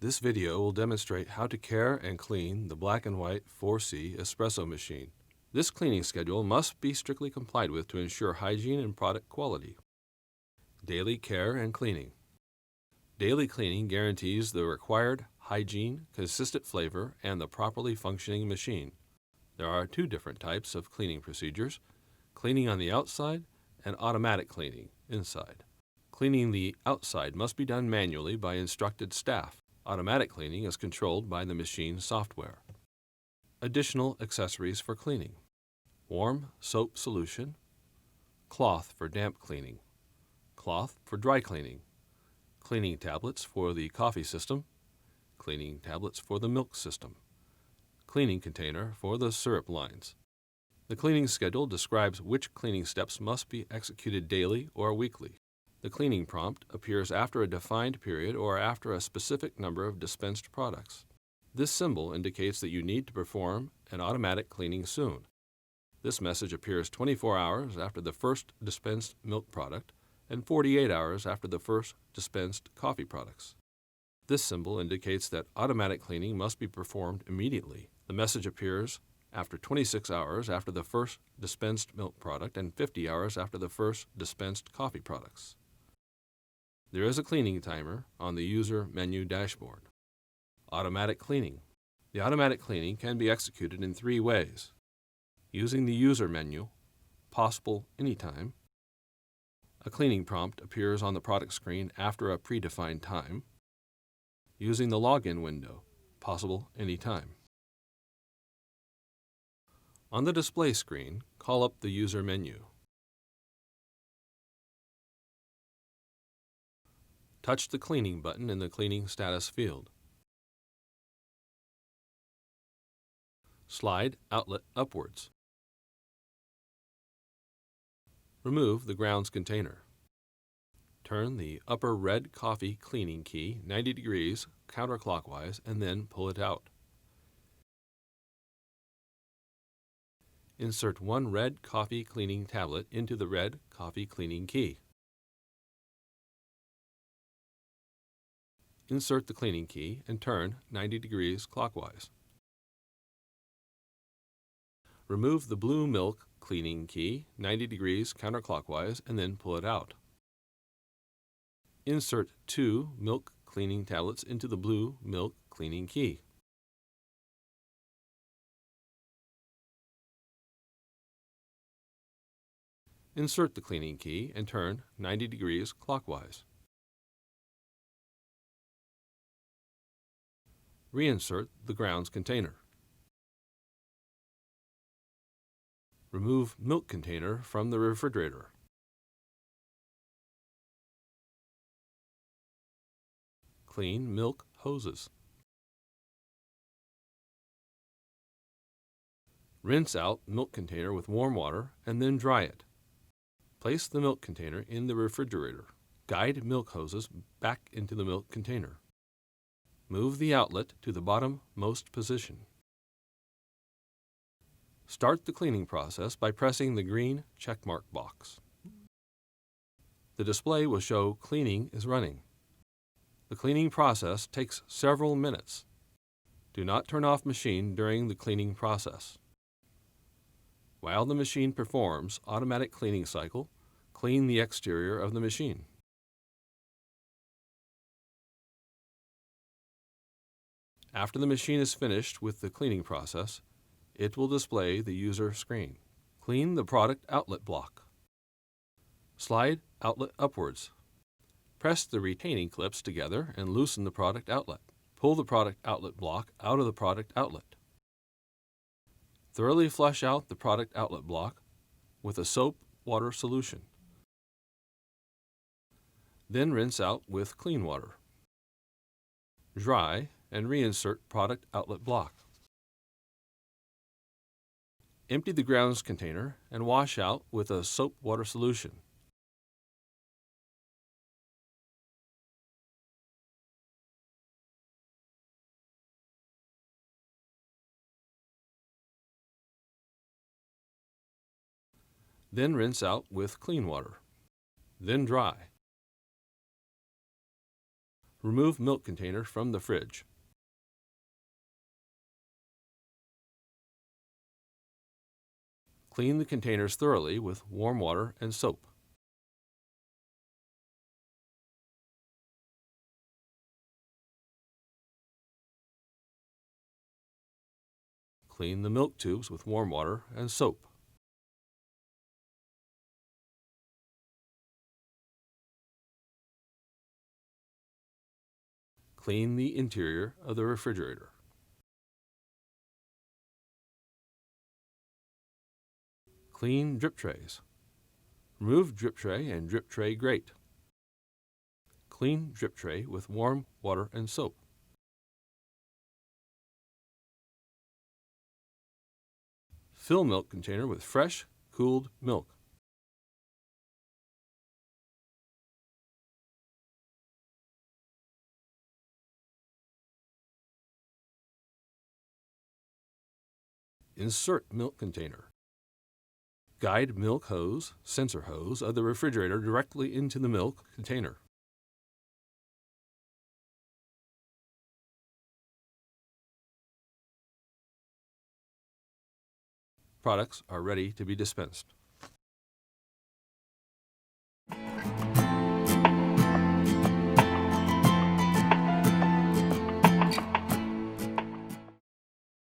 This video will demonstrate how to care and clean the black and white 4C espresso machine. This cleaning schedule must be strictly complied with to ensure hygiene and product quality. Daily care and cleaning. Daily cleaning guarantees the required hygiene, consistent flavor, and the properly functioning machine. There are two different types of cleaning procedures: cleaning on the outside and automatic cleaning inside. Cleaning the outside must be done manually by instructed staff. Automatic cleaning is controlled by the machine software. Additional accessories for cleaning: warm soap solution, cloth for damp cleaning, cloth for dry cleaning, cleaning tablets for the coffee system, cleaning tablets for the milk system, cleaning container for the syrup lines. The cleaning schedule describes which cleaning steps must be executed daily or weekly. The cleaning prompt appears after a defined period or after a specific number of dispensed products. This symbol indicates that you need to perform an automatic cleaning soon. This message appears 24 hours after the first dispensed milk product and 48 hours after the first dispensed coffee products. This symbol indicates that automatic cleaning must be performed immediately. The message appears after 26 hours after the first dispensed milk product and 50 hours after the first dispensed coffee products. There is a cleaning timer on the user menu dashboard. Automatic cleaning. The automatic cleaning can be executed in three ways: using the user menu, possible anytime. A cleaning prompt appears on the product screen after a predefined time. Using the login window, possible anytime. On the display screen, call up the user menu. Touch the cleaning button in the cleaning status field. Slide outlet upwards. Remove the grounds container. Turn the upper red coffee cleaning key 90 degrees counterclockwise and then pull it out. Insert one red coffee cleaning tablet into the red coffee cleaning key. Insert the cleaning key and turn 90 degrees clockwise. Remove the blue milk cleaning key 90 degrees counterclockwise and then pull it out. Insert two milk cleaning tablets into the blue milk cleaning key. Insert the cleaning key and turn 90 degrees clockwise. Reinsert the grounds container. Remove milk container from the refrigerator. Clean milk hoses. Rinse out milk container with warm water and then dry it. Place the milk container in the refrigerator. Guide milk hoses back into the milk container. Move the outlet to the bottommost position. Start the cleaning process by pressing the green checkmark box. The display will show cleaning is running. The cleaning process takes several minutes. Do not turn off machine during the cleaning process. While the machine performs automatic cleaning cycle, clean the exterior of the machine. After the machine is finished with the cleaning process, it will display the user screen. Clean the product outlet block. Slide outlet upwards. Press the retaining clips together and loosen the product outlet. Pull the product outlet block out of the product outlet. Thoroughly flush out the product outlet block with a soap water solution. Then rinse out with clean water. Dry and reinsert product outlet block. Empty the grounds container and wash out with a soap water solution. Then rinse out with clean water. Then dry. Remove milk container from the fridge. Clean the containers thoroughly with warm water and soap. Clean the milk tubes with warm water and soap. Clean the interior of the refrigerator. Clean drip trays. Remove drip tray and drip tray grate. Clean drip tray with warm water and soap. Fill milk container with fresh, cooled milk. Insert milk container. Guide milk hose, sensor hose of the refrigerator directly into the milk container. Products are ready to be dispensed.